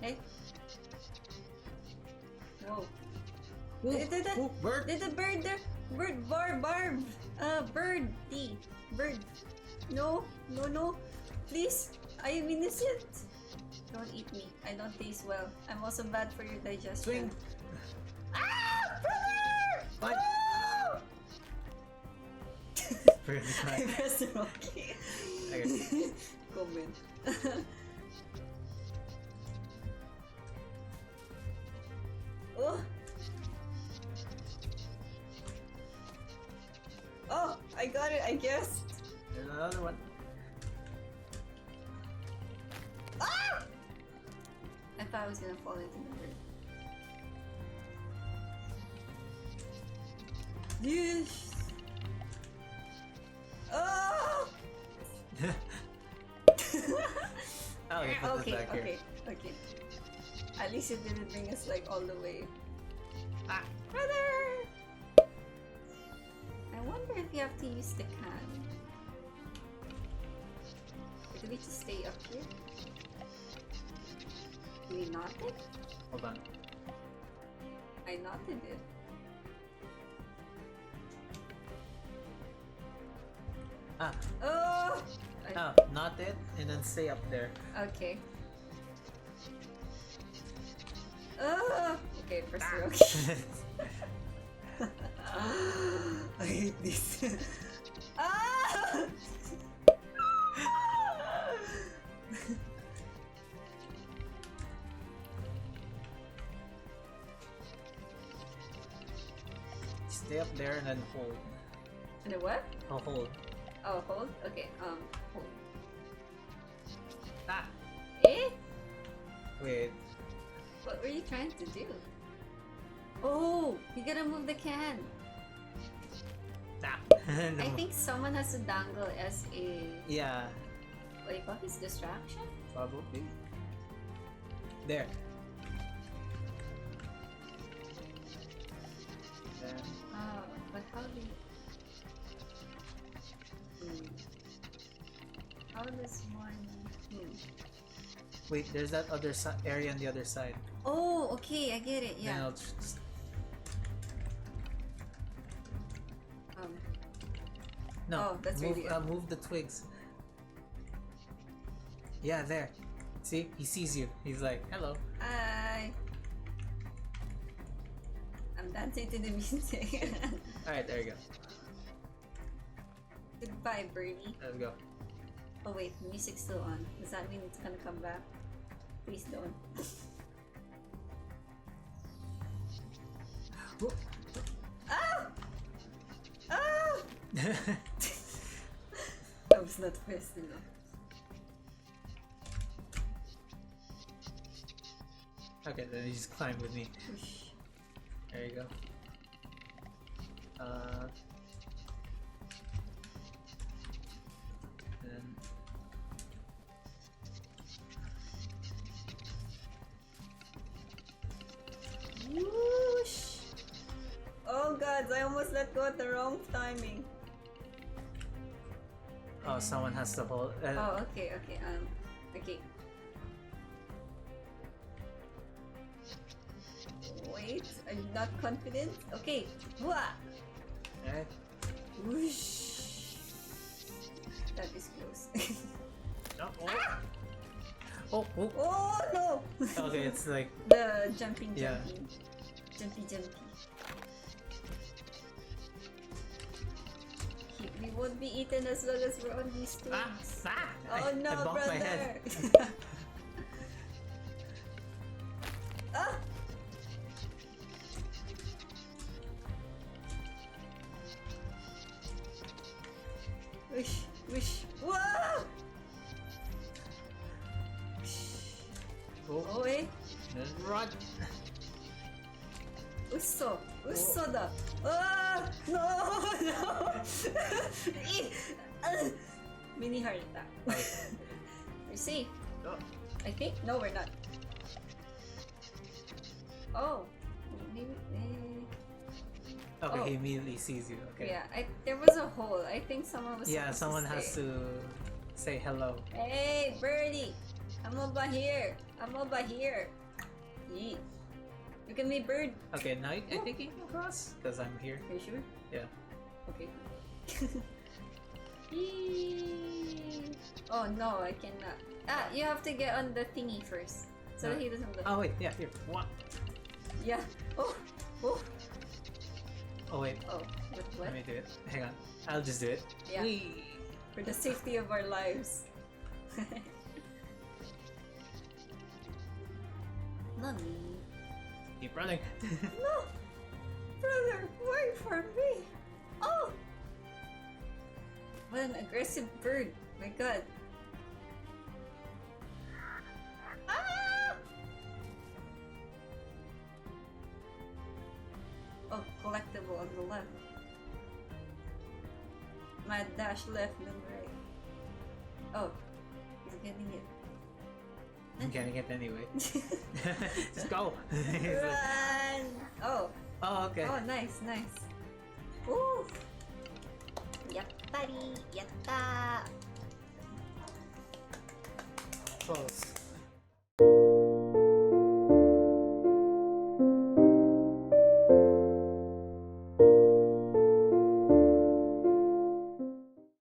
Hey. Whoa. Bird! Did the bird there? Barb! Birdie. Bird. No. Please. I am innocent. Don't eat me. I don't taste well. I'm also bad for your digestion. Swing! Ah! Brother! What? Oh! I pressed the wrong key. Okay. Comment. Oh! Oh! I got it, I guess. There's another one. Ah! I thought I was gonna fall into the bird. Yes! Oh! Okay, put this back here. Okay. At least it didn't bring us like all the way. Ah, brother! I wonder if you have to use the can. Or do we just stay up here? Do we knot it? Hold on. I knotted it. Ah, Oh! knot it and then stay up there. Okay. Oh! Okay, first we're okay. I hate this. Ah! Stay up there and then hold. And then what? Oh, hold. Oh, hold? Okay, hold. Ah! Eh? Wait. What were you trying to do? Oh! You gotta move the can! Ah! I think someone has to dangle as a... Yeah, What do you call this? Distraction? probably. There. Then, Oh, but how do you... How does one... wait, there's that other area on the other side. Oh, okay, I get it, Then yeah. I'll just... No, Oh, that's move, really it. move the twigs. Yeah, there. See? He sees you. He's like, hello. Hi! I'm dancing to the music. Alright, there you go. Goodbye, birdie. Let's go. Oh wait, the music's still on. Does that mean it's gonna come back? Please don't. Ah! Ah! I was not fast enough. Okay, then you just climb with me. Whoosh. There you go. Then Whoosh! Oh god, I almost let go at the wrong timing. oh, someone has to hold. Oh, okay. Okay. Wait, I'm not confident. Okay, Wah! Alright. Whoosh! That is close. Oh, oh. Oh, oh. Oh no! Okay, it's like The jumping. Yeah. Jumpy. We won't be eaten as long as we're on these twigs. Oh no, I bumped brother! my head. Ah! Wish. Wow! Oh, Oh eh? then run. Uso da. Ah! No! Mini heart attack. We're safe. Oh. I think. No, we're not. Oh. Maybe. Okay, Oh. he immediately sees you. Okay. Yeah, there was a hole. I think someone was Yeah, supposed someone to has stay. to say hello. Hey, birdie! I'm over here. I'm over here. Yeet. Look at me, bird. Okay, now I think you can cross because I'm here. Are you sure? Yeah. Okay. Yee. Oh no, I cannot. Ah, you have to get on the thingy first. So that he doesn't look. Oh wait, yeah, here. One. Yeah. Oh. Oh. Oh wait, Oh. What? let me do it. Hang on, I'll just do it. Yeah. Whee! For the safety of our lives. Mommy. Keep running. No! Brother, wait for me! Oh! What an aggressive bird. My god. Ah! Oh, collectible on the left. Mad dash left, no right. Oh, he's getting it. I'm getting it anyway. Just go. He's like, Run! Oh, oh, okay. oh, nice, nice. Woo! Yattari! Yatta! Close.